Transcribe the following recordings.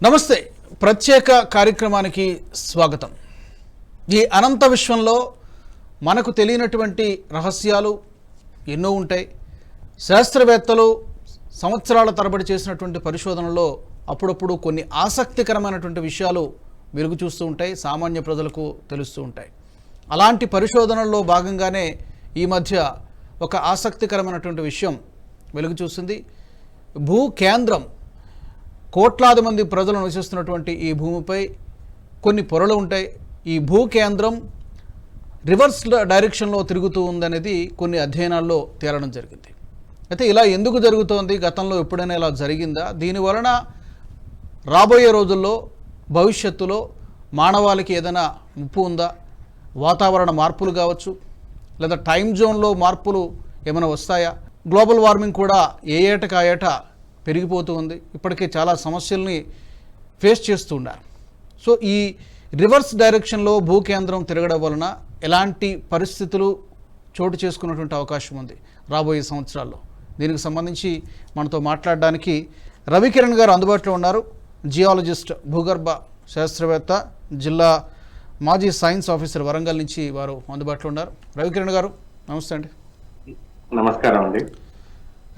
నమస్తే. ప్రత్యేక కార్యక్రమానికి స్వాగతం. ఈ అనంత విశ్వంలో మనకు తెలియనటువంటి రహస్యాలు ఎన్నో ఉంటాయి. శాస్త్రవేత్తలు సంవత్సరాల తరబడి చేసినటువంటి పరిశోధనలో అప్పుడప్పుడు కొన్ని ఆసక్తికరమైనటువంటి విషయాలు వెలుగు చూస్తూ ఉంటాయి, సామాన్య ప్రజలకు తెలుస్తూ ఉంటాయి. అలాంటి పరిశోధనల్లో భాగంగానే ఈ మధ్య ఒక ఆసక్తికరమైనటువంటి విషయం వెలుగు చూస్తుంది. భూ కేంద్రం, కోట్లాది మంది ప్రజలు నివసిస్తున్నటువంటి ఈ భూమిపై కొన్ని పొరలు ఉంటాయి. ఈ భూ కేంద్రం రివర్స్ డైరెక్షన్లో తిరుగుతూ ఉందనేది కొన్ని అధ్యయనాల్లో తేలడం జరిగింది. అయితే ఇలా ఎందుకు జరుగుతోంది, గతంలో ఎప్పుడైనా ఇలా జరిగిందా, దీనివలన రాబోయే రోజుల్లో భవిష్యత్తులో మానవాళికి ఏదైనా ముప్పు ఉందా, వాతావరణ మార్పులు కావచ్చు, లేదా టైం జోన్లో మార్పులు ఏమైనా వస్తాయా, గ్లోబల్ వార్మింగ్ కూడా ఏ ఏటకు ఆ ఏటా పెరిగిపోతూ ఉంది, ఇప్పటికే చాలా సమస్యల్ని ఫేస్ చేస్తూ ఉన్నారు. సో ఈ రివర్స్ డైరెక్షన్లో భూ కేంద్రం తిరగడం వలన ఎలాంటి పరిస్థితులు చోటు చేసుకున్నటువంటి అవకాశం ఉంది రాబోయే సంవత్సరాల్లో, దీనికి సంబంధించి మనతో మాట్లాడడానికి రవికిరణ్ గారు అందుబాటులో ఉన్నారు. జియాలజిస్ట్, భూగర్భ శాస్త్రవేత్త, జిల్లా మాజీ సైన్స్ ఆఫీసర్ వరంగల్ నుంచి వారు అందుబాటులో ఉన్నారు. రవికిరణ్ గారు నమస్తే అండి. నమస్కారం అండి.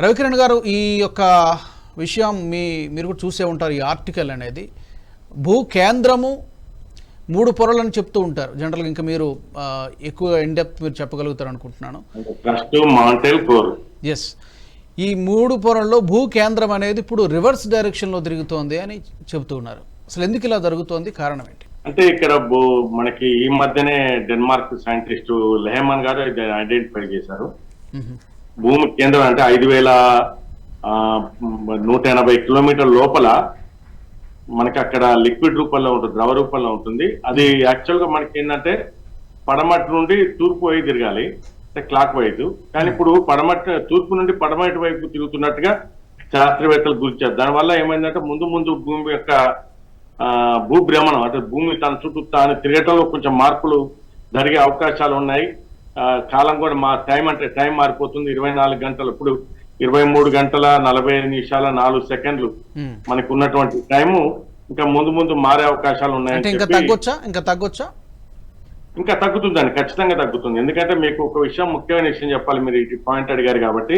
రవికిరణ్ గారు, ఈ యొక్క విషయం మీరు కూడా చూసే ఉంటారు. ఈ ఆర్టికల్ అనేది భూ కేంద్రము 3 పొరలను చెప్తూ ఉంటారు జనరల్గా. ఇంకా మీరు ఎక్కువ ఇన్డెప్త్ మీరు చెప్పగలుగుతారు అనుకుంటున్నాను. ఎస్, ఈ 3 పొరల్లో భూ కేంద్రం అనేది ఇప్పుడు రివర్స్ డైరెక్షన్లో తిరుగుతోంది అని చెబుతూ ఉన్నారు. అసలు ఎందుకు ఇలా జరుగుతోంది, కారణం ఏంటి? అంటే ఇక్కడ మనకి ఈ మధ్యనే డెన్మార్క్ సైంటిస్ట్ లెహమన్ గారు ఐడెంటిఫై చేశారు. భూమి కేంద్రం అంటే 5180 కిలోమీటర్ల లోపల మనకి అక్కడ లిక్విడ్ రూపంలో ఉంటుంది, ద్రవ రూపంలో ఉంటుంది. అది యాక్చువల్గా మనకి ఏంటంటే పడమటి నుండి తూర్పు వైపు తిరగాలి, అంటే క్లాక్ వైజ్. కానీ ఇప్పుడు తూర్పు నుండి పడమటి వైపు తిరుగుతున్నట్టుగా శాస్త్రవేత్తలు గుర్తించారు. దానివల్ల ఏమైందంటే ముందు భూమి యొక్క భూభ్రమణం, అంటే భూమి తన చుట్టూ తాను తిరగటంలో కొంచెం మార్పులు జరిగే అవకాశాలు ఉన్నాయి. కాలం కూడా టైం మారిపోతుంది. 24 గంటలు, ఇప్పుడు 23 గంటల 45 నిమిషాల 4 సెకండ్లు మనకు ఉన్నటువంటి టైము ఇంకా ముందు మారే అవకాశాలు ఉన్నాయి. ఇంకా తగ్గుతుందండి, ఖచ్చితంగా తగ్గుతుంది. ఎందుకంటే మీకు ఒక విషయం, ముఖ్యమైన విషయం చెప్పాలి. మీరు ఈ పాయింట్ అడిగారు కాబట్టి,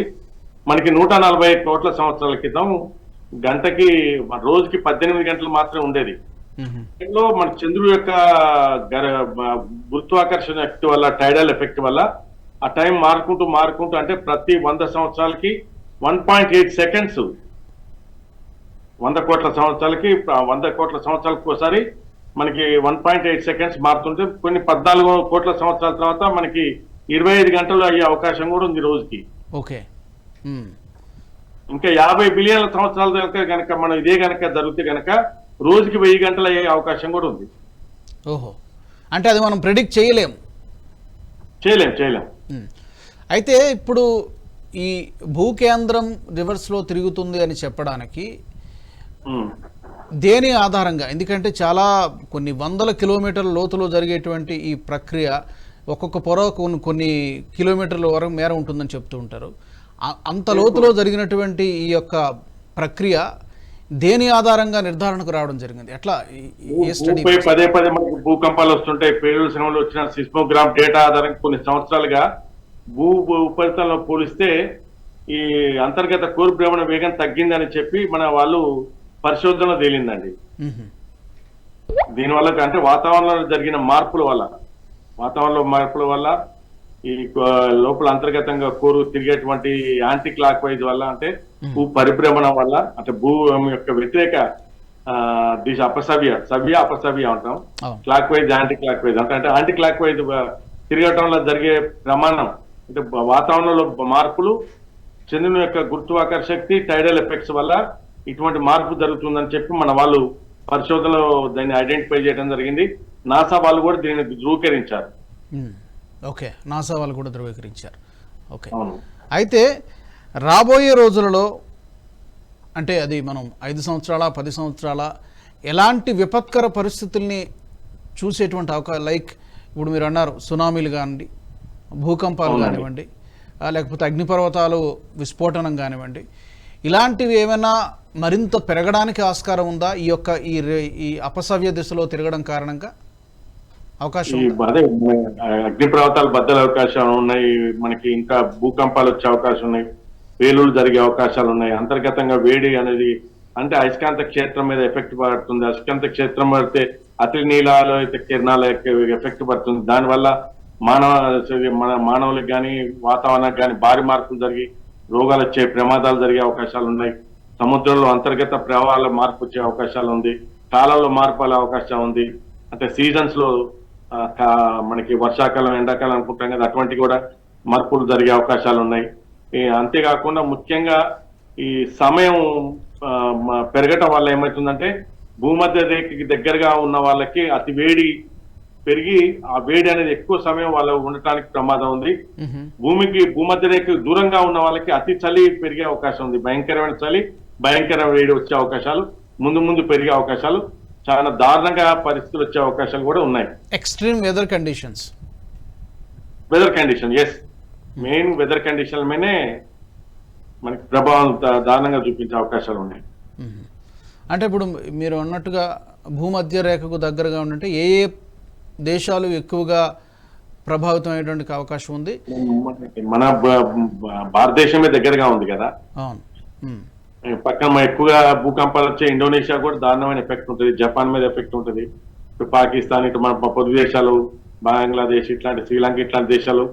మనకి 140 కోట్ల సంవత్సరాల క్రితం గంటకి రోజుకి 18 గంటలు మాత్రమే ఉండేది. మన చంద్రుడి యొక్క గురుత్వాకర్షణ ఎఫెక్ట్ వల్ల, టైడల్ ఎఫెక్ట్ వల్ల ఆ టైం మారుకుంటూ అంటే ప్రతి 100 సంవత్సరాలకి 1.8 సెకండ్స్, 100 కోట్ల సంవత్సరాలకి 100 కోట్ల సంవత్సరాలకు ఒకసారి మనకి 1.8 సెకండ్స్ మారుతుంటే, కొన్ని 14 కోట్ల సంవత్సరాల తర్వాత మనకి 25 గంటలు అయ్యే అవకాశం కూడా ఉంది రోజుకి. ఓకే, ఇంకా 50 బిలియన్ల సంవత్సరాల కనుక మనం ఇదే కనుక జరిగితే కనుక రోజుకి 1000 గంటలు అయ్యే అవకాశం కూడా ఉంది. ఓహో, అంటే అది మనం ప్రెడిక్ట్ చేయలేం. అయితే ఇప్పుడు ఈ భూ కేంద్రం రివర్స్లో తిరుగుతుంది అని చెప్పడానికి దేని ఆధారంగా? ఎందుకంటే కొన్ని వందల కిలోమీటర్ల లోతులో జరిగేటువంటి ఈ ప్రక్రియ ఒక్కొక్క పొర కొన్ని కిలోమీటర్ల వరకు మేర ఉంటుందని చెప్తూ ఉంటారు. అంత లోతులో జరిగినటువంటి ఈ యొక్క ప్రక్రియ దేని ఆధారంగా నిర్ధారణకు రావడం జరిగింది? ఎట్లా? పదే మనకు భూకంపాలు వస్తుంటాయి. పేరుల శ్రమలో వచ్చిన సిస్మోగ్రాఫ్ డేటా ఆధారంగా కొన్ని సంవత్సరాలుగా ఉపరితలంలో పోలిస్తే ఈ అంతర్గత కోర్ భ్రమణ వేగం తగ్గిందని చెప్పి మన వాళ్ళు పరిశోధనలో తేలిందండి. దీనివల్ల అంటే వాతావరణంలో జరిగిన మార్పుల వల్ల ఈ లోపల అంతర్గతంగా కోరు తిరిగేటువంటి యాంటీ క్లాక్ వైజ్ వల్ల, అంటే భూ పరిభ్రమణం వల్ల, అంటే భూమి యొక్క వ్యతిరేక దిశ అపసవ్య అంటాం. Clock wise, anti clock wise అంటే యాంటీ క్లాక్ వైజ్ తిరగటంలో జరిగే ప్రమాణం, అంటే వాతావరణంలో మార్పులు, చంద్రుని యొక్క గురుత్వాకర్షణ శక్తి, టైడల్ ఎఫెక్ట్స్ వల్ల ఇటువంటి మార్పు జరుగుతుందని చెప్పి మన వాళ్ళు పరిశోధనలో దాన్ని ఐడెంటిఫై చేయడం జరిగింది. నాసా వాళ్ళు కూడా దీన్ని ధృవీకరించారు. ఓకే, నాసా వాళ్ళు కూడా ధృవీకరించారు. ఓకే, అయితే రాబోయే రోజులలో, అంటే అది మనం 5 సంవత్సరాల 10 సంవత్సరాల ఎలాంటి విపత్కర పరిస్థితుల్ని చూసేటువంటి అవకాశం, లైక్ ఇప్పుడు మీరు అన్నారు సునామీలు కానివ్వండి, భూకంపాలు కానివ్వండి, లేకపోతే అగ్నిపర్వతాలు విస్ఫోటనం కానివ్వండి, ఇలాంటివి ఏమైనా మరింత పెరగడానికి ఆస్కారం ఉందా ఈ యొక్క ఈ అపసవ్య దిశలో తిరగడం కారణంగా అవకాశం ఉందా? అదే అగ్ని పర్వతాలు బద్దల అవకాశాలు ఉన్నాయి, మనకి ఇంకా భూకంపాలు వచ్చే అవకాశం ఉన్నాయి, పేలులు జరిగే అవకాశాలు ఉన్నాయి. అంతర్గతంగా వేడి అనేది అంటే అయస్కాంత క్షేత్రం మీద ఎఫెక్ట్ పడుతుంది. అయస్కాంత క్షేత్రం పడితే అతి నీలాలు అయితే కిరణాల ఎఫెక్ట్ పడుతుంది. దానివల్ల మన మానవులకు కానీ వాతావరణానికి కానీ భారీ మార్పులు జరిగి రోగాలు వచ్చే ప్రమాదాలు జరిగే అవకాశాలు ఉన్నాయి. సముద్రంలో అంతర్గత ప్రవాహాల మార్పు వచ్చే అవకాశాలు ఉంది. కాలంలో మార్పు అయ్యే అవకాశం ఉంది. అంటే సీజన్స్ లో మనకి వర్షాకాలం ఎండాకాలం అనుకుంటాం కదా, అటువంటి కూడా మార్పులు జరిగే అవకాశాలు ఉన్నాయి. అంతేకాకుండా ముఖ్యంగా ఈ సమయం పెరగటం వల్ల ఏమవుతుందంటే భూమధ్య రేఖకి దగ్గరగా ఉన్న వాళ్ళకి అతి వేడి పెరిగి ఆ వేడి అనేది ఎక్కువ సమయం వాళ్ళు ఉండటానికి ప్రమాదం ఉంది. భూమధ్య రేఖకి దూరంగా ఉన్న వాళ్ళకి అతి చలి పెరిగే అవకాశం ఉంది. భయంకరమైన చలి, భయంకరమైన వేడి వచ్చే అవకాశాలు ముందు పెరిగే అవకాశాలు, చాలా దారుణంగా పరిస్థితులు వచ్చే అవకాశాలు కూడా ఉన్నాయి. Extreme weather condition, yes, main weather condition మీదే మనకి ప్రభావం దారుణంగా చూపించే అవకాశాలు ఉన్నాయి. అంటే ఇప్పుడు మీరు అన్నట్టుగా భూమధ్య రేఖకు దగ్గరగా ఉంటే ఏ ఏ దేశాలు ఎక్కువగా ప్రభావితం అయ్యేటువంటి అవకాశం ఉంది? మన భారతదేశమే దగ్గరగా ఉంది కదా. అవును. పక్కన ఎక్కువగా భూకంపాలు వచ్చే ఇండోనేషియా కూడా దారుణమైన ఎఫెక్ట్ ఉంటుంది. జపాన్ మీద ఎఫెక్ట్ ఉంటుంది. ఇటు పాకిస్తాన్, ఇటు మన పొరుగు దేశాలు, బంగ్లాదేశ్, ఇట్లాంటి శ్రీలంక, ఇట్లాంటి దేశాలు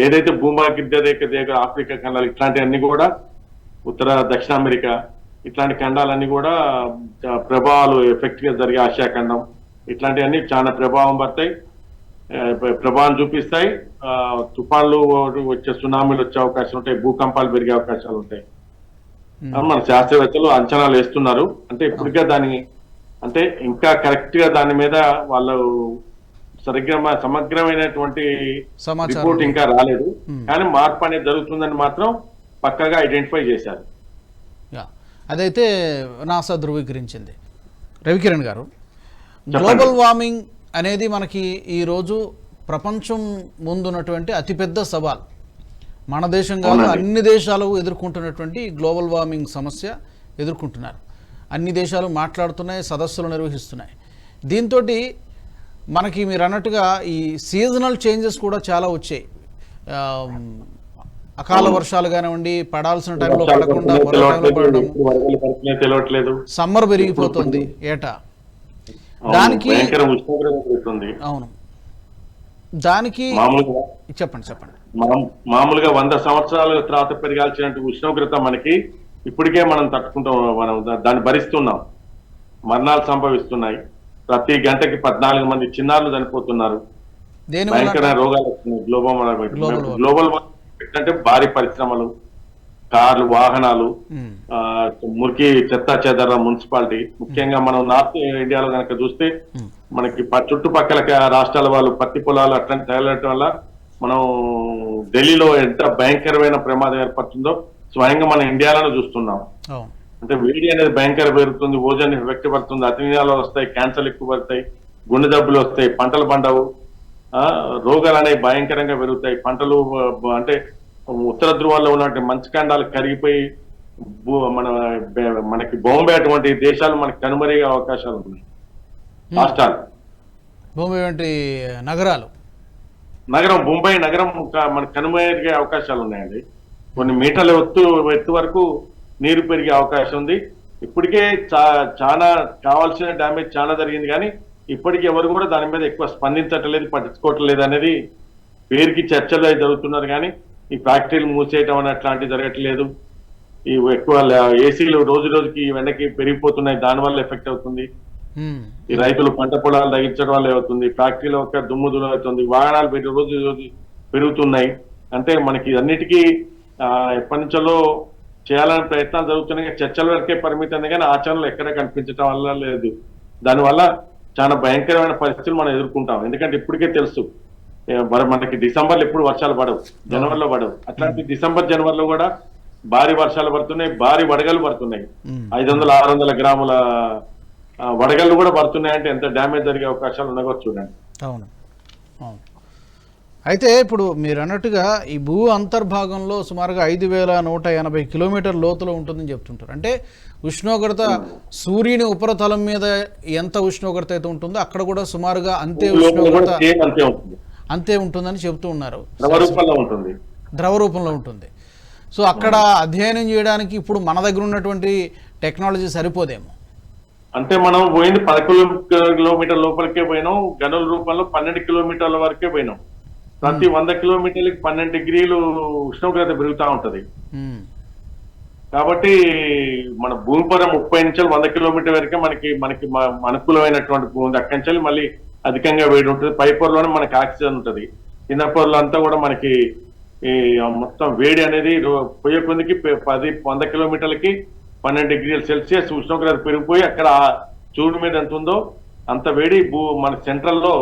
ఏదైతే భూమధ్య రేఖ దగ్గర ఆఫ్రికా ఖండాలు ఇట్లాంటివన్నీ కూడా, ఉత్తర దక్షిణ అమెరికా ఇట్లాంటి ఖండాలన్నీ కూడా ప్రభావాలు ఎఫెక్ట్ గా జరిగే ఆసియా ఖండం ఇట్లాంటివన్నీ చాలా ప్రభావం చూపిస్తాయి. తుఫాన్లు వచ్చే, సునామీలు వచ్చే అవకాశం ఉంటాయి, భూకంపాలు పెరిగే అవకాశాలు ఉంటాయి. మన శాస్త్రవేత్తలు అంచనాలు వేస్తున్నారు. అంటే ఇప్పటికే అంటే ఇంకా కరెక్ట్ గా దాని మీద వాళ్ళు సమగ్రమైనటువంటి రిపోర్ట్ ఇంకా రాలేదు. కానీ మార్పు అనేది జరుగుతుందని మాత్రం పక్కగా ఐడెంటిఫై చేశారు. అదైతే నాసా ధృవీకరించింది. రవికిరణ్ గారు, గ్లోబల్ వార్మింగ్ అనేది మనకి ఈరోజు ప్రపంచం ముందున్నటువంటి అతిపెద్ద సవాల్. మన దేశం కాదు, అన్ని దేశాలు ఎదుర్కొంటున్నటువంటి గ్లోబల్ వార్మింగ్ సమస్య ఎదుర్కొంటున్నారు. అన్ని దేశాలు మాట్లాడుతున్నాయి, సదస్సులు నిర్వహిస్తున్నాయి. దీంతో మనకి మీరు అన్నట్టుగా ఈ సీజనల్ చేంజెస్ కూడా చాలా వచ్చాయి. అకాల వర్షాలు కానివ్వండి, పడాల్సిన టైంలో పడకుండా పడడం, సమ్మర్ పెరిగిపోతుంది ఏటా. దానికి అవును, దానికి చెప్పండి. మామూలుగా 100 సంవత్సరాల తర్వాత పెరగాల్సిన ఉష్ణోగ్రత మనకి ఇప్పటికే మనం తట్టుకుంటాం, మనం దాన్ని భరిస్తున్నాం. మరణాలు సంభవిస్తున్నాయి. ప్రతి గంటకి 14 మంది చిన్నారులు చనిపోతున్నారు. భయంకర రోగాలు వస్తున్నాయి. గ్లోబల్ అంటే భారీ పరిశ్రమలు, కార్లు, వాహనాలు, మురికి చెత్త చెదర, మున్సిపాలిటీ. ముఖ్యంగా మనం నార్త్ ఇండియాలో కనుక చూస్తే మనకి చుట్టుపక్కల రాష్ట్రాల వాళ్ళు పత్తి పొలాలు అట్లాంటి తగలటం వల్ల మనం ఢిల్లీలో ఎంత భయంకరమైన ప్రమాదం ఏర్పడుతుందో స్వయంగా మన ఇండియాలోనే చూస్తున్నాం. అంటే వేడి అనేది భయంకర పెరుగుతుంది, ఓజోన్ ఎఫెక్ట్ పడుతుంది, అతినీయాలు వస్తాయి, క్యాన్సర్లు ఎక్కువ పడతాయి, గుండె జబ్బులు వస్తాయి, పంటలు పండవు, రోగాలు అనేవి భయంకరంగా పెరుగుతాయి. పంటలు అంటే ఉత్తర ధ్రువాల్లో ఉన్నటువంటి మంచు ఖండాలు కరిగిపోయి మనకి బాంబే అటువంటి దేశాలు మనకి కనుమరుగే అవకాశాలు ఉన్నాయి. రాష్ట్రాలు, బాంబే వంటి ముంబై నగరం మనకి కనుమరుగే అవకాశాలు ఉన్నాయండి. కొన్ని మీటర్ల ఎత్తు వరకు నీరు పెరిగే అవకాశం ఉంది. ఇప్పటికే చాలా కావాల్సిన డ్యామేజ్ చాలా జరిగింది, కానీ ఇప్పటికీ ఎవరు కూడా దాని మీద ఎక్కువ స్పందించట్లేదు, పట్టించుకోవట్లేదు అనేది పేరుకి చర్చలు అయితే జరుగుతున్నారు. కానీ ఈ ఫ్యాక్టరీలు మూసేయటం అని అట్లాంటివి జరగట్లేదు. ఈ ఎక్కువ ఏసీలు రోజు రోజుకి వెనక్కి పెరిగిపోతున్నాయి, దానివల్ల ఎఫెక్ట్ అవుతుంది. ఈ రైతులు పంట పొలాలు తగ్గించడం వల్ల అవుతుంది. ఫ్యాక్టరీలో ఒక దుమ్ము అవుతుంది, వాహనాలు రోజు రోజు పెరుగుతున్నాయి. అంటే మనకి అన్నిటికీ ఎప్పటి నుంచో చేయాలని ప్రయత్నాలు జరుగుతున్నాయి. చర్చల వరకే పరిమితం, కానీ ఆచరణలు ఎక్కడ కనిపించడం వల్ల లేదు. దానివల్ల చాలా భయంకరమైన పరిస్థితులు మనం ఎదుర్కొంటాం. ఎందుకంటే ఇప్పటికే తెలుసు మనకి డిసెంబర్లో ఎప్పుడు వర్షాలు పడవు, జనవరిలో పడవు. అట్లాంటి డిసెంబర్ జనవరిలో కూడా భారీ వర్షాలు పడుతున్నాయి, భారీ వడగళ్ళు పడుతున్నాయి. 500-600 గ్రాముల వడగళ్ళు కూడా పడుతున్నాయంటే ఎంత డ్యామేజ్ జరిగే అవకాశాలు ఉన్నాయో చూడండి. అవును, అయితే ఇప్పుడు మీరు అన్నట్టుగా ఈ భూ అంతర్భాగంలో సుమారుగా 5,180 కిలోమీటర్ లోతులో ఉంటుందని చెప్తుంటారు. అంటే ఉష్ణోగ్రత సూర్యుని ఉపరితలం మీద ఎంత ఉష్ణోగ్రత అయితే ఉంటుందో అక్కడ కూడా సుమారుగా అంతే ఉష్ణోగ్రత అంతే ఉంటుందని చెప్తూ ఉన్నారు. ద్రవ రూపంలో ఉంటుంది. సో అక్కడ అధ్యయనం చేయడానికి ఇప్పుడు మన దగ్గర ఉన్నటువంటి టెక్నాలజీ సరిపోదేమో. అంటే మనం పోయింది 11 కిలోమీటర్ లోపలికే పోయినాం, గనుల రూపంలో 12 కిలోమీటర్ల వరకే పోయినాం. ప్రతి 100 కిలోమీటర్లకి 12 డిగ్రీలు ఉష్ణోగ్రత పెరుగుతూ ఉంటది. కాబట్టి మన భూమి పర 30 నుంచి 100 కిలోమీటర్ వరకే మనకి అనుకూలమైనటువంటి భూమి. అక్కడి నుంచి మళ్ళీ అధికంగా వేడి ఉంటుంది. పై పొరలోనే మనకి ఆక్సిజన్ ఉంటుంది. కింద పొరలో అంతా కూడా మనకి ఈ మొత్తం వేడి అనేది పోయే కొద్దికి 100 కిలోమీటర్లకి 12 డిగ్రీల సెల్సియస్ ఉష్ణోగ్రత పెరిగిపోయి అక్కడ సూర్యుడి మీద ఎంత ఉందో అంత వేడి మన సెంట్రల్లో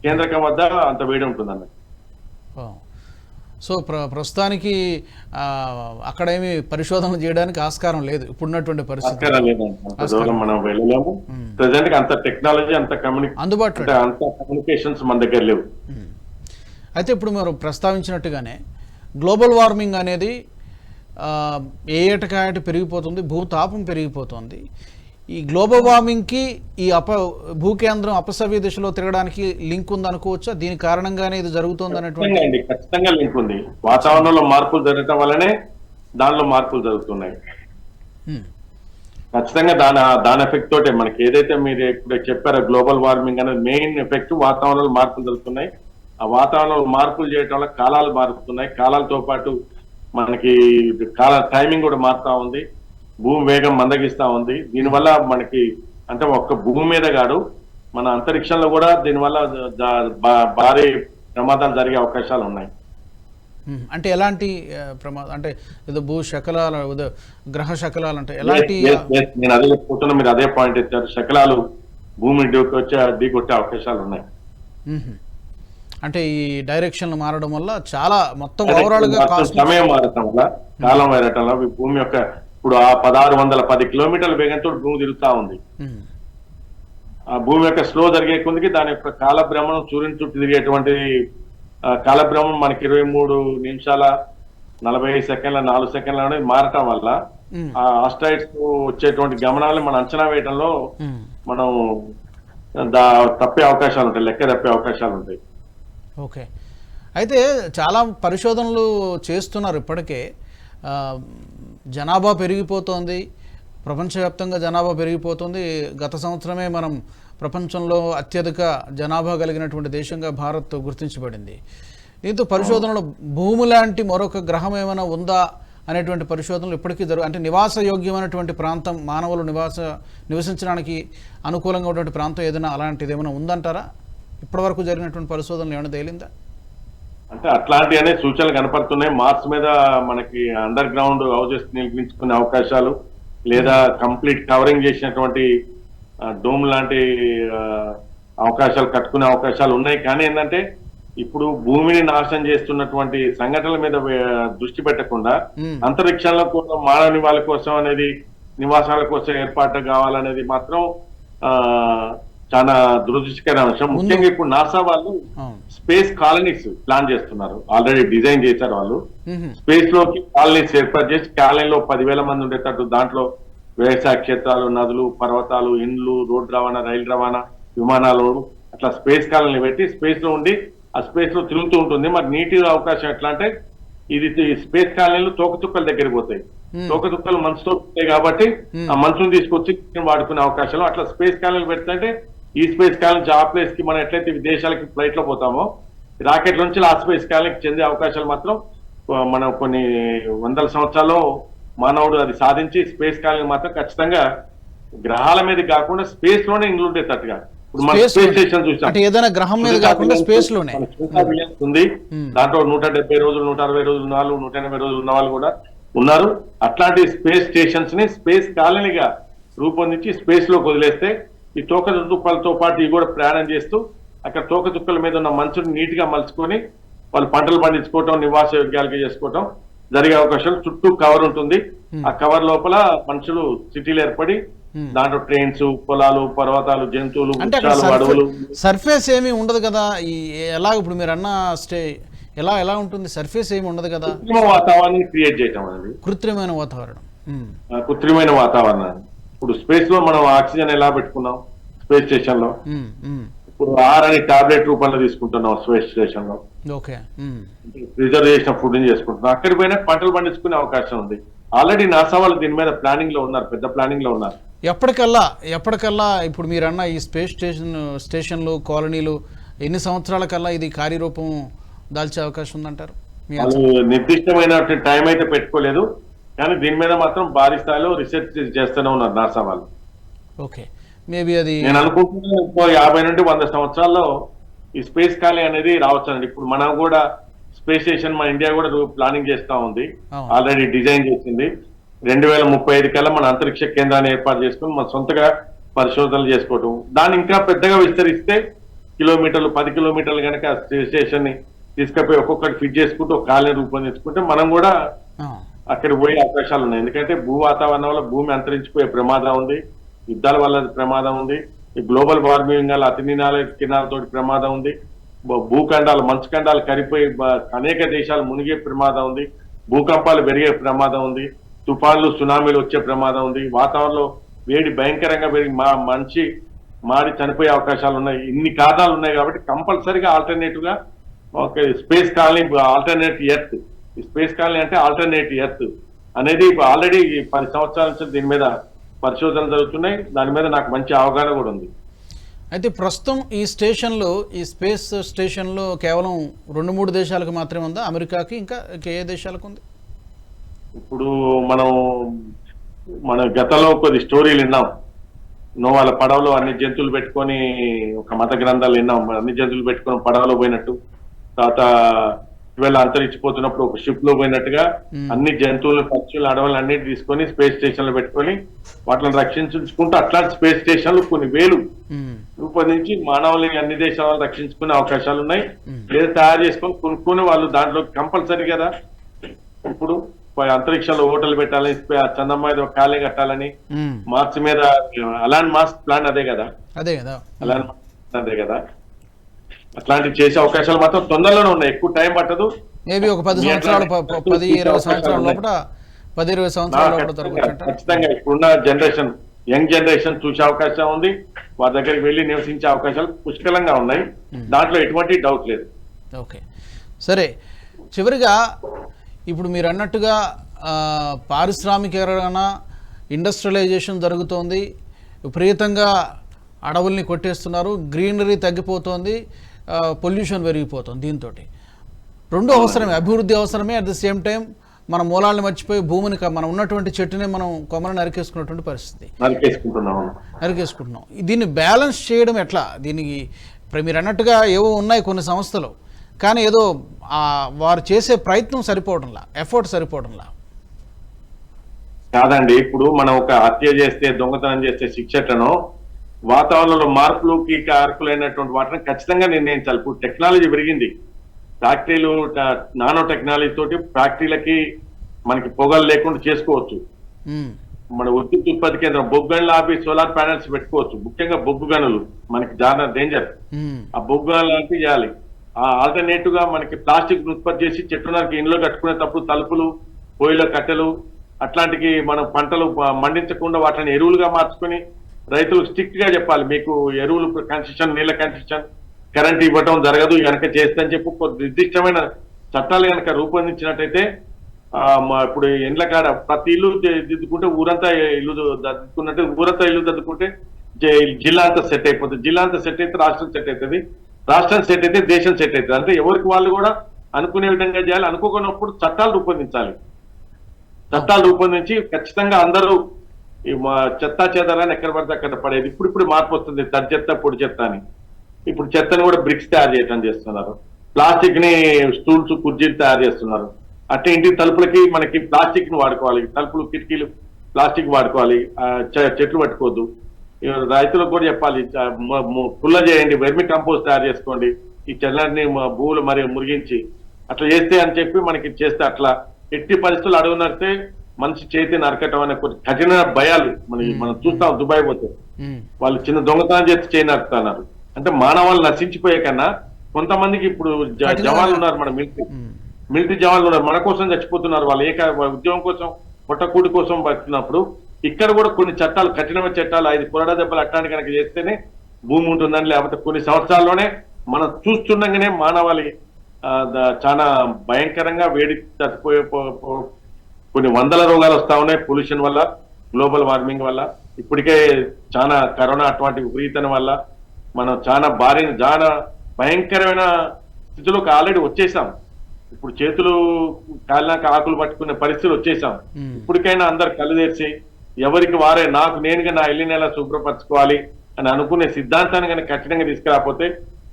కేంద్రకం వద్ద అంత వేడి ఉంటుంది. సో ప్రస్తుతానికి అక్కడ ఏమి పరిశోధనలు చేయడానికి ఆస్కారం లేదు ఇప్పుడున్నటువంటి పరిస్థితి. మనం వెళ్ళలేము. ప్రజెంట్ అంత టెక్నాలజీ అంత అందుబాటులో అంత కమ్యూనికేషన్స్ మన దగ్గర లేవు. అయితే ఇప్పుడు మీరు ప్రస్తావించినట్టుగానే గ్లోబల్ వార్మింగ్ అనేది ఏ ఏటకాయట పెరిగిపోతుంది, భూతాపం పెరిగిపోతుంది. ఈ గ్లోబల్ వార్మింగ్కి ఈ భూకేంద్రం అపసవ్య దిశలో తిరగడానికి లింక్ ఉంది అనుకోవచ్చా? దీని కారణంగానే ఇది జరుగుతుంది అనేటువంటి ఖచ్చితంగా లింక్ ఉంది. వాతావరణంలో మార్పులు జరగటం వల్లనే దానిలో మార్పులు జరుగుతున్నాయి. ఖచ్చితంగా దాని ఎఫెక్ట్ తోటే మనకి ఏదైతే మీరు ఇప్పుడు చెప్పారో గ్లోబల్ వార్మింగ్ అనేది మెయిన్ ఎఫెక్ట్ వాతావరణంలో మార్పులు జరుగుతున్నాయి. ఆ వాతావరణంలో మార్పులు చేయడం వల్ల కాలాలు మారుతున్నాయి. కాలాలతో పాటు మనకి టైమింగ్ కూడా మారుతా ఉంది. భూమి వేగం మందగిస్తా ఉంది. దీనివల్ల మనకి అంటే ఒక్క భూమి మీద కాదు మన అంతరిక్షంలో కూడా దీనివల్ల భారీ ప్రమాదాలు జరిగే అవకాశాలు ఉన్నాయి. అంటే ఎలాంటి ప్రమాదం? అంటే ఏదో భూ శకలాలు, గ్రహ శకలాలు అంటే ఎలాంటి? నేను అదే చెప్పుకుంటున్నా, మీరు అదే పాయింట్ ఇచ్చారు. శకలాలు భూమి ఢీకొట్టే అవకాశాలు ఉన్నాయి. అంటే ఈ డైరెక్షన్ మారడం వల్ల చాలా మొత్తం ఓవరాల్ గా సమయం మారటం వల్ల, కాలం మారటం వల్ల భూమి యొక్క ఇప్పుడు ఆ 1610 కిలోమీటర్ల వేగంతో భూమి తిరుగుతా ఉంది. ఆ భూమి యొక్క స్లో జరిగే కొద్దికి దాని యొక్క కాలభ్రమణం సూర్యుని చుట్టూ తిరిగేటువంటి కాలభ్రమణం మనకి 23 నిమిషాల 40 సెకండ్ల 4 సెకండ్ల అనేది మారటం వల్ల ఆ ఆస్ట్రాయిడ్స్ వచ్చేటువంటి గమనాలను మనం అంచనా వేయడంలో మనం తప్పే అవకాశాలు ఉంటాయి, లెక్క తప్పే అవకాశాలు ఉంటాయి. ఓకే. అయితే చాలా పరిశోధనలు చేస్తున్నారు ఇప్పటికే. జనాభా పెరిగిపోతోంది, ప్రపంచవ్యాప్తంగా జనాభా పెరిగిపోతుంది. గత సంవత్సరమే మనం ప్రపంచంలో అత్యధిక జనాభా కలిగినటువంటి దేశంగా భారత్ గుర్తించబడింది. దీంతో పరిశోధనలు భూమి లాంటి మరొక గ్రహం ఏమైనా ఉందా అనేటువంటి పరిశోధనలు ఇప్పటికీ అంటే నివాస యోగ్యమైనటువంటి ప్రాంతం, మానవులు నివసించడానికి అనుకూలంగా ఉన్నటువంటి ప్రాంతం ఏదైనా అలాంటిది ఏమైనా ఉందంటారా? ఇప్పటి వరకు జరిగినటువంటి పరిశోధనలు ఏమైనా తేలిందా? అంటే అట్లాంటి అనే సూచనలు కనపడుతున్నాయి. మార్స్ మీద మనకి అండర్ గ్రౌండ్ హౌసెస్ నిర్మించుకునే అవకాశాలు లేదా కంప్లీట్ కవరింగ్ చేసినటువంటి డోమ్ లాంటి అవకాశాలు కట్టుకునే అవకాశాలు ఉన్నాయి. కానీ ఏంటంటే ఇప్పుడు భూమిని నాశనం చేస్తున్నటువంటి సంఘటనల మీద దృష్టి పెట్టకుండా అంతరిక్షంలో కూడా మానవ నివాళ కోసం అనేది నివాసాల కోసం ఏర్పాటు కావాలనేది మాత్రం చాలా దురదృష్టకరమైన అంశం. ముఖ్యంగా ఇప్పుడు నాసా వాళ్ళు స్పేస్ కాలనీస్ ప్లాన్ చేస్తున్నారు. ఆల్రెడీ డిజైన్ చేశారు వాళ్ళు. స్పేస్ లోకి కాలనీస్ ఏర్పాటు చేసి కాలనీలో 10,000 మంది ఉండేటట్టు దాంట్లో వ్యవసాయ క్షేత్రాలు, నదులు, పర్వతాలు, ఇండ్లు, రోడ్డు రవాణా, రైలు రవాణా, విమానాలు అట్లా స్పేస్ కాలనీ పెట్టి స్పేస్ లో ఉండి ఆ స్పేస్ లో తిరుగుతూ ఉంటుంది. మరి నీటి అవకాశం ఎట్లా అంటే ఇది స్పేస్ కాలనీలు తోకచుక్కల దగ్గరికి పోతాయి. తోకచుక్కలు మంచుతో ఉంటాయి కాబట్టి ఆ మంచుని తీసుకొచ్చి వాడుకునే అవకాశాలు. అట్లా స్పేస్ కాలనీలు పెడుతుంటే ఈ స్పేస్ కాలనీ ఆ ప్లేస్ కి మనం ఎట్లయితే విదేశాలకి ఫ్లైట్ లో పోతామో రాకెట్ నుంచి ఆ స్పేస్ కాలనీకి చెందే అవకాశాలు మాత్రం మనం కొన్ని వందల సంవత్సరాల్లో మానవుడు అది సాధించి స్పేస్ కాలనీ మాత్రం ఖచ్చితంగా గ్రహాల మీద కాకుండా స్పేస్ లోనే ఇండ్లు ఉండేటట్టుగా ఇప్పుడు మన స్పేస్ స్టేషన్ చూసాం. ఏదైనా గ్రహం మీద కాకుండా స్పేస్ లోనే ఉంది. దాంట్లో 170 రోజులు 160 రోజులు ఉన్న వాళ్ళు 180 రోజులు ఉన్న వాళ్ళు కూడా ఉన్నారు. అట్లాంటి స్పేస్ స్టేషన్స్ ని స్పేస్ కాలనీగా రూపొందించి స్పేస్ లోకి వదిలేస్తే ఈ తోక చుక్కలతో పాటు ఇవి కూడా ప్రయాణం చేస్తూ అక్కడ తోక చుక్కల మీద ఉన్న మంచుని నీట్ గా మలుచుకొని వాళ్ళు పంటలు పండించుకోవటం, నివాస యోగ్యాలుగా చేసుకోవటం జరిగే అవకాశాలు. చుట్టూ కవర్ ఉంటుంది. ఆ కవర్ లోపల మనుషులు సిటీలు ఏర్పడి దాంట్లో ట్రైన్స్, పొలాలు, పర్వతాలు, జంతువులు, వృక్షాలు, అడవులు. సర్ఫేస్ ఏమీ ఉండదు కదా. ఎలా ఇప్పుడు మీరు అన్న ఎలా ఎలా ఉంటుంది? సర్ఫేస్ ఏమి ఉండదు కదా, కృత్రిమ వాతావరణాన్ని క్రియేట్ చేయటం అనేది. కృత్రిమైన వాతావరణం. కృత్రిమైన వాతావరణాన్ని ఇప్పుడు స్పేస్ లో మనం ఆక్సిజన్ ఎలా పెట్టుకున్నాం స్పేస్ స్టేషన్ లో, ఇప్పుడు ఆహారాన్ని టాబ్లెట్ రూపంలో తీసుకుంటున్నాం స్పేస్ స్టేషన్ లో, ఓకే, ప్రిజర్వ్ చేసిన ఫుడ్ ని చేసుకుంటున్నాం. అక్కడికి పోయినా పంటలు పండించుకునే అవకాశం ఉంది. ఆల్రెడీ నాసా వాళ్ళు దీని మీద ప్లానింగ్ లో ఉన్నారు, పెద్ద ప్లానింగ్ లో ఉన్నారు. ఎప్పటికల్లా ఇప్పుడు మీరు అన్న ఈ స్పేస్ స్టేషన్లు కాలనీలు ఎన్ని సంవత్సరాల కల్లా ఇది కార్యరూపం దాల్చే అవకాశం ఉందంటారు? వాళ్ళు నిర్దిష్టమైన టైం అయితే పెట్టుకోలేదు, కానీ దీని మీద మాత్రం భారీ స్థాయిలో రీసెర్చ్ చేస్తూనే ఉన్నారు నాసా వాళ్ళు. ఓకే, మేబీ అది నేను అనుకుంటున్నాను ఇంకో 50 నుండి 100 సంవత్సరాల్లో ఈ స్పేస్ ఖాళీ అనేది రావచ్చండి. ఇప్పుడు మనం కూడా స్పేస్ స్టేషన్ మన ఇండియా కూడా ప్లానింగ్ చేస్తా ఉంది, ఆల్రెడీ డిజైన్ చేసింది. 2035 కల్లా మన అంతరిక్ష కేంద్రాన్ని ఏర్పాటు చేసుకుని మన సొంతగా పరిశోధనలు చేసుకోవటం, దాన్ని ఇంకా పెద్దగా విస్తరిస్తే కిలోమీటర్లు 10 కిలోమీటర్లు కనుక స్పేస్ స్టేషన్ ని తీసుకుపోయి ఒక్కొక్కటి ఫిట్ చేసుకుంటూ ఒక కాలనీ రూపొందించుకుంటే మనం కూడా అక్కడికి పోయే అవకాశాలు ఉన్నాయి. ఎందుకంటే భూ వాతావరణం వల్ల భూమి అంతరించిపోయే ప్రమాదం ఉంది, యుద్ధాల వల్ల ప్రమాదం ఉంది, ఈ గ్లోబల్ వార్మింగ్ వల్ల అతి కిరణాలతో ప్రమాదం ఉంది, భూఖండాలు మంచు ఖండాలు కరిపోయి అనేక దేశాలు మునిగే ప్రమాదం ఉంది, భూకంపాలు పెరిగే ప్రమాదం ఉంది, తుఫాన్లు సునామీలు వచ్చే ప్రమాదం ఉంది, వాతావరణంలో వేడి భయంకరంగా పెరిగి మనిషి మాడి చనిపోయే అవకాశాలు ఉన్నాయి. ఇన్ని కారణాలు ఉన్నాయి కాబట్టి కంపల్సరీగా ఆల్టర్నేటివ్ గా ఒక స్పేస్ కాలనీ, ఆల్టర్నేట్ ఎర్త్, ఈ స్పేస్ కాలనీ అంటే ఆల్టర్నేట్ ఎర్త్ అనేది ఆల్రెడీ 10 సంవత్సరాల నుంచి దీని మీద పరిశోధనలు జరుగుతున్నాయి. దాని మీద నాకు మంచి అవగాహన కూడా ఉంది. అయితే ప్రస్తుతం ఈ స్టేషన్లో, ఈ స్పేస్ స్టేషన్లో కేవలం 2-3 దేశాలకు మాత్రమే ఉందా? అమెరికాకి ఇంకా ఏ దేశాలకు ఉంది? ఇప్పుడు మన గతంలో కొద్ది స్టోరీలు విన్నాం. వాళ్ళ పడవలో అన్ని జంతువులు పెట్టుకొని, ఒక మత గ్రంథాలు విన్నాం, అన్ని జంతువులు పెట్టుకొని పడవలో పోయినట్టు, తర్వాత ఇవాళ అంతరించిపోతున్నప్పుడు ఒక షిప్ లో పోయినట్టుగా అన్ని జంతువులు, పక్షులు, అడవులు అన్నిటి తీసుకొని స్పేస్ స్టేషన్ లో పెట్టుకొని వాటిని రక్షించుకుంటూ అట్లాంటి స్పేస్ స్టేషన్లు కొన్ని వేలు రూపొందించి మానవులు అన్ని దేశాలను రక్షించుకునే అవకాశాలు ఉన్నాయి. లేదా తయారు చేసుకొని కొనుక్కొని వాళ్ళు దాంట్లో కంపల్సరీ కదా ఇప్పుడు అంతరిక్షంలో హోటల్ పెట్టాలని, చందం మీద ఒక కాలనీ కట్టాలని, మార్స్ మీద అలాంటి మాస్ ప్లాన్ అదే కదా, అదే కదా, అట్లాంటివి చేసే అవకాశాలు మాత్రం తొందరలోనే ఉన్నాయి. ఎక్కువ టైం పట్టదు. మేబీ ఒక 10 సంవత్సరాలు 10-20 సంవత్సరాల లోపల 10-20 సంవత్సరాల ఖచ్చితంగా ఇప్పుడున్న జనరేషన్, యంగ్ జనరేషన్ చూసే అవకాశం ఉంది. వారి దగ్గరికి వెళ్ళి నివసించే అవకాశాలు పుష్కలంగా ఉన్నాయి. దాంట్లో ఎటువంటి డౌట్ లేదు. ఓకే, సరే, చివరిగా ఇప్పుడు మీరు అన్నట్టుగా పారిశ్రామికీకరణ, ఇండస్ట్రియలైజేషన్ జరుగుతోంది, విపరీతంగా అడవుల్ని కొట్టేస్తున్నారు, గ్రీనరీ తగ్గిపోతుంది, పొల్యూషన్ పెరిగిపోతుంది. దీంతో రెండు అవసరమే, అభివృద్ధి అవసరమే, అట్ ద సేమ్ టైం మన మూలాలను మర్చిపోయి భూమిని, మనం ఉన్నటువంటి చెట్టునే మనం కొమ్మలను నరికేసుకున్నటువంటి పరిస్థితి, నరికేసుకుంటున్నాం. దీన్ని బ్యాలెన్స్ చేయడం ఎట్లా? దీనికి మీరు అన్నట్టుగా ఏవో ఉన్నాయి కొన్ని సంస్థలు, కానీ ఏదో వారు చేసే ప్రయత్నం సరిపోవడంలా, ఎఫర్ట్ సరిపోవడంలా. కాదండి, ఇప్పుడు మనం ఒక హత్య చేస్తే, దొంగతనం చేస్తే శిక్షటను వాతావరణంలో మార్పులకి కారకులైనటువంటి వాటిని ఖచ్చితంగా నిర్ణయించాలి. ఇప్పుడు టెక్నాలజీ పెరిగింది, ఫ్యాక్టరీలు నానో టెక్నాలజీ తోటి ఫ్యాక్టరీలకి మనకి పొగలు లేకుండా చేసుకోవచ్చు. మన విద్యుత్ ఉత్పత్తి కేంద్రం, బొగ్గు గనులు ఆపి సోలార్ ప్యానెల్స్ పెట్టుకోవచ్చు. ముఖ్యంగా బొగ్గు గనులు మనకి చాలా డేంజర్, ఆ బొగ్గు గనులు ఆపి చేయాలి. ఆల్టర్నేటివ్ గా మనకి ప్లాస్టిక్ ఉత్పత్తి చేసి చెట్టునరికి ఇంట్లో కట్టుకునేటప్పుడు తలుపులు, పొయ్యిల కట్టెలు అట్లాంటికి మనం పంటలు మండించకుండా వాటిని ఎరువులుగా మార్చుకొని రైతులకు స్ట్రిక్ట్ గా చెప్పాలి, మీకు ఎరువులు కన్సెషన్, నీళ్ళ కన్సెషన్, కరెంట్ ఇవ్వటం జరగదు కనుక చేస్తే అని చెప్పి నిర్దిష్టమైన చట్టాలు కనుక రూపొందించినట్టయితే ఇప్పుడు ఇండ్ల కాడ ప్రతి ఇల్లు దిద్దుకుంటే ఊరంతా ఇల్లు దిద్దుకున్నట్టు, ఊరంతా ఇల్లు దిద్దుకుంటే జిల్లా అంతా సెట్ అయిపోతుంది. జిల్లా అంతా సెట్ అయితే రాష్ట్రం సెట్ అవుతుంది, రాష్ట్రం సెట్ అయితే దేశం సెట్ అవుతుంది. అంటే ఎవరికి వాళ్ళు కూడా అనుకునే విధంగా చేయాలి. అనుకోకున్నప్పుడు చట్టాలు రూపొందించాలి. చట్టాలు రూపొందించి ఖచ్చితంగా అందరూ చెత్తా చెదారాన్ని ఎక్కడ పడితే అక్కడ పడేది. ఇప్పుడు మార్పు వస్తుంది, తడి చెత్త, పొడి చెత్త అని. ఇప్పుడు చెత్తని కూడా బ్రిక్స్ తయారు చేయడం చేస్తున్నారు, ప్లాస్టిక్ ని స్టూల్స్, కుర్చీలు తయారు చేస్తున్నారు. అంటే ఇంటి తలుపులకి మనకి ప్లాస్టిక్ ని వాడుకోవాలి, తలుపులు, కిటికీలు ప్లాస్టిక్ వాడుకోవాలి, చెట్లు పట్టుకోవద్దు. రైతులకు కూడా చెప్పాలి, పుల్ల చేయండి, వెర్మి కంపోస్ట్ తయారు చేసుకోండి, ఈ చెల్లన్ని భూములు మరియు మురిగించి అట్లా చేస్తే అని చెప్పి మనకి చేస్తే, అట్లా ఎట్టి పరిస్థితులు అడుగు నడితే మనిషి చేతి నరకటం అనే కొన్ని కఠిన భయాలు మనం చూస్తాం. దుబాయ్ పోతే వాళ్ళు చిన్న దొంగతనం చేసి చేయి నరుకుతున్నారు. అంటే మానవాళ్ళు నశించిపోయే కన్నా కొంతమందికి ఇప్పుడు జవాన్లు ఉన్నారు, మన మిలిటరీ జవాన్లు ఉన్నారు, మన కోసం చచ్చిపోతున్నారు. వాళ్ళు ఉద్యోగం కోసం పొట్టకూటి కోసం బతుకున్నప్పుడు ఇక్కడ కూడా కొన్ని చట్టాలు, కఠినమైన చట్టాలు, 5 కొరడా దెబ్బలు అట్లాంటి కనుక చేస్తేనే భూమి ఉంటుందని, లేకపోతే కొన్ని సంవత్సరాల్లోనే మనం చూస్తుండగానే మానవాళి చాలా భయంకరంగా వేడి తట్టుపోయే కొన్ని వందల రోగాలు వస్తా ఉన్నాయి పొల్యూషన్ వల్ల, గ్లోబల్ వార్మింగ్ వల్ల. ఇప్పటికే చాలా కరోనా అటువంటి విపరీతం వల్ల మనం చాలా భయంకరమైన స్థితిలోకి ఆల్రెడీ వచ్చేసాం. ఇప్పుడు చేతులు కాలినాక ఆకులు పట్టుకునే పరిస్థితులు వచ్చేసాం. ఇప్పటికైనా అందరు కళ్ళు తెరిచి ఎవరికి వారే నాకు నేనుగా నా ఇల్లుని ఎలా శుభ్రపరచుకోవాలి అని అనుకునే సిద్ధాంతాన్ని కనుక ఖచ్చితంగా తీసుకురాకపోతే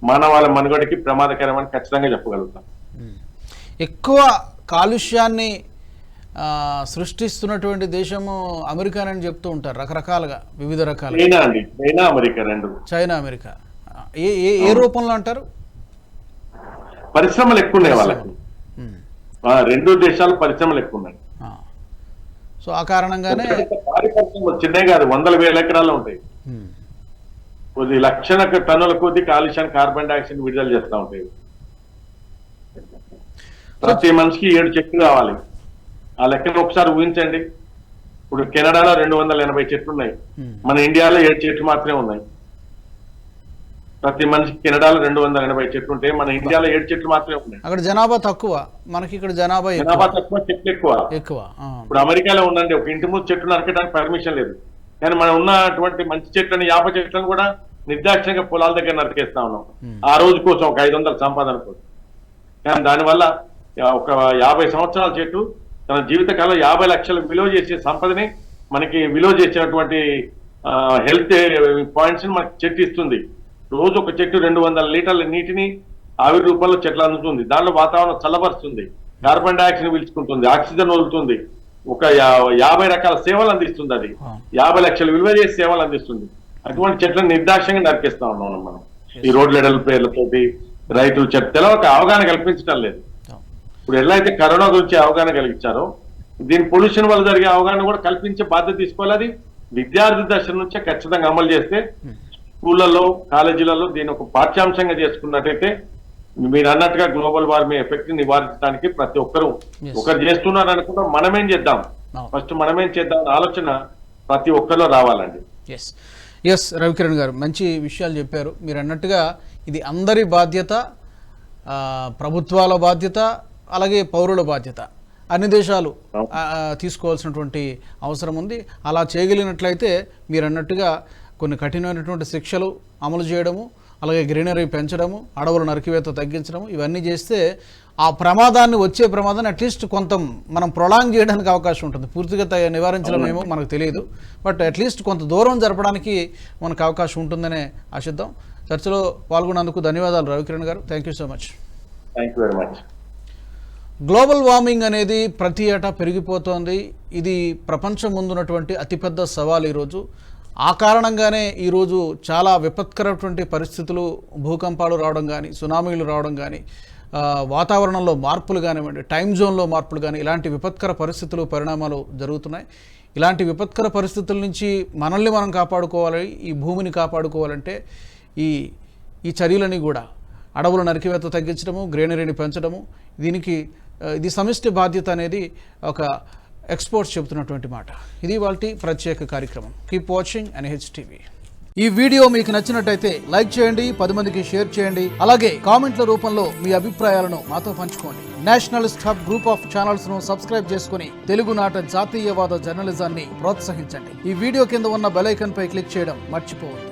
మానవాళి మనుగడకి ప్రమాదకరమని ఖచ్చితంగా చెప్పగలుగుతాం. ఎక్కువ కాలుష్యాన్ని సృష్టిస్తున్నటువంటి దేశము అమెరికానని చెప్తూ ఉంటారు రకరకాలుగా, వివిధ రకాల. చైనా అమెరికా రెండు. చైనా అమెరికా ఏ రూపంలో అంటారు? పరిశ్రమలు ఎక్కువ ఉన్నాయి వాళ్ళకి, రెండు దేశాలు పరిశ్రమలు ఎక్కువ ఉన్నాయి. సో ఆ కారణంగానే చిన్నవి కాదు, 100,000 ఎకరాల్లో ఉంటాయి. కొద్ది లక్షల టన్నుల కొద్ది కాలుష్యాన్ని, కార్బన్ డైఆక్సైడ్ విడుదల చేస్తూ ఉంటాయి. ప్రతి మనిషికి 7 చెట్లు కావాలి. ఆ లెక్కను ఒకసారి ఊహించండి. ఇప్పుడు కెనడాలో 280 చెట్లు ఉన్నాయి, మన ఇండియాలో 7 చెట్లు మాత్రమే ఉన్నాయి. ప్రతి మనిషికి కెనడాలో 280 చెట్లు ఉంటాయి, మన ఇండియాలో 7 చెట్లు మాత్రమే ఉన్నాయి. అక్కడ జనాభా తక్కువ, మనకి ఇక్కడ జనాభా తక్కువ, చెట్లు ఎక్కువ. ఇప్పుడు అమెరికాలో ఉందండి, ఒక ఇంటి ముందు చెట్లు నరకడానికి పర్మిషన్ లేదు, కానీ మనం ఉన్నటువంటి మంచి చెట్లని 50 చెట్లను కూడా నిర్దాక్షిణ్యంగా పొలాల దగ్గర నరికేస్తా ఉన్నాం, ఆ రోజు కోసం ఒక 500 సంపాదన కోసం. కానీ దానివల్ల ఒక 50 సంవత్సరాల చెట్టు తన జీవితకాలం 50 లక్షలు విలువ చేసే సంపదని, మనకి విలువ చేసేటువంటి హెల్త్ పాయింట్స్ ని మనకి చెట్టు ఇస్తుంది. రోజు ఒక చెట్టు 200 లీటర్ల నీటిని ఆవిరి రూపంలో చెట్లు అందుతుంది. దాంట్లో వాతావరణం చల్లబరుస్తుంది, కార్బన్ డైఆక్సైడ్ పీల్చుకుంటుంది, ఆక్సిజన్ వదులుతుంది, ఒక 50 రకాల సేవలు అందిస్తుంది. అది 50 లక్షలు విలువ చేసే సేవలు అందిస్తుంది. అటువంటి చెట్లను నిర్దాక్షంగా నరికేస్తా ఉన్నాం మనం ఈ రోడ్ల ఎడల పేర్లతోటి. రైతులు తెలవక అవగాహన కల్పించడం లేదు. ఇప్పుడు ఎలా అయితే కరోనా గురించి అవగాహన కలిగించారో, దీని పొల్యూషన్ వల్ల జరిగే అవగాహన కూడా కల్పించే బాధ్యత తీసుకోవాలి. అది విద్యార్థి దశ నుంచే ఖచ్చితంగా అమలు చేస్తే, స్కూళ్లలో, కాలేజీలలో దీని ఒక పాఠ్యాంశంగా చేసుకున్నట్టయితే మీరు అన్నట్టుగా గ్లోబల్ వార్మింగ్ ఎఫెక్ట్ నివారించడానికి ప్రతి ఒక్కరూ ఒకరు చేస్తున్నారు అనుకుంటా, మనమేం చేద్దాం, ఫస్ట్ మనమేం చేద్దాం అనే ఆలోచన ప్రతి ఒక్కరిలో రావాలండి. ఎస్ రవికిరణ్ గారు మంచి విషయాలు చెప్పారు. మీరు అన్నట్టుగా ఇది అందరి బాధ్యత, ప్రభుత్వాల బాధ్యత, అలాగే పౌరుల బాధ్యత. అన్ని దేశాలు తీసుకోవాల్సినటువంటి అవసరం ఉంది. అలా చేయగలిగినట్లయితే మీరు అన్నట్టుగా కొన్ని కఠినమైనటువంటి శిక్షలు అమలు చేయడము, అలాగే గ్రీనరీ పెంచడము, అడవుల నరికివేత తగ్గించడము, ఇవన్నీ చేస్తే ఆ ప్రమాదాన్ని, వచ్చే ప్రమాదాన్ని అట్లీస్ట్ కొంత మనం ప్రొలాంగ్ చేయడానికి అవకాశం ఉంటుంది. పూర్తిగా నివారించడమేమో మనకు తెలియదు, బట్ అట్లీస్ట్ కొంత దూరం జరపడానికి మనకు అవకాశం ఉంటుందనే ఆశిద్దాం. చర్చలో పాల్గొన్నందుకు ధన్యవాదాలు రవికిరణ్ గారు. Thank you so much. Global warming అనేది ప్రతి ఏటా పెరిగిపోతోంది. ఇది ప్రపంచం ముందున్నటువంటి అతిపెద్ద సవాల్ ఈరోజు. ఆ కారణంగానే ఈరోజు చాలా విపత్కరమైనటువంటి పరిస్థితులు, భూకంపాలు రావడం కానీ, సునామీలు రావడం కానీ, వాతావరణంలో మార్పులు కానివ్వండి, టైం జోన్లో మార్పులు కానీ, ఇలాంటి విపత్కర పరిస్థితులు, పరిణామాలు జరుగుతున్నాయి. ఇలాంటి విపత్కర పరిస్థితుల నుంచి మనల్ని మనం కాపాడుకోవాలి, ఈ భూమిని కాపాడుకోవాలంటే ఈ చర్యలని కూడా అడవుల నరికివేత తగ్గించడము, గ్రీనరీని పెంచడము, ఇది సమిష్టి బాధ్యత అనేది ఒక ఎక్స్పర్ట్స్ చెబుతున్నటువంటి మాట. ఇది వాల్టి ప్రత్యేక కార్యక్రమం. Keep watching NH TV. ఈ వీడియో మీకు నచ్చినట్టయితే లైక్ చేయండి, 10 మందికి షేర్ చేయండి, అలాగే కామెంట్ల రూపంలో మీ అభిప్రాయాలను మాతో పంచుకోండి. Nationalist hub group of channels ను సబ్స్క్రైబ్ చేసుకుని తెలుగునాట జాతీయవాద జర్నలిజాన్ని ప్రోత్సహించండి. ఈ వీడియో కింద ఉన్న బెల్ ఐకాన్ పై క్లిక్ చేయడం మర్చిపోవద్దు.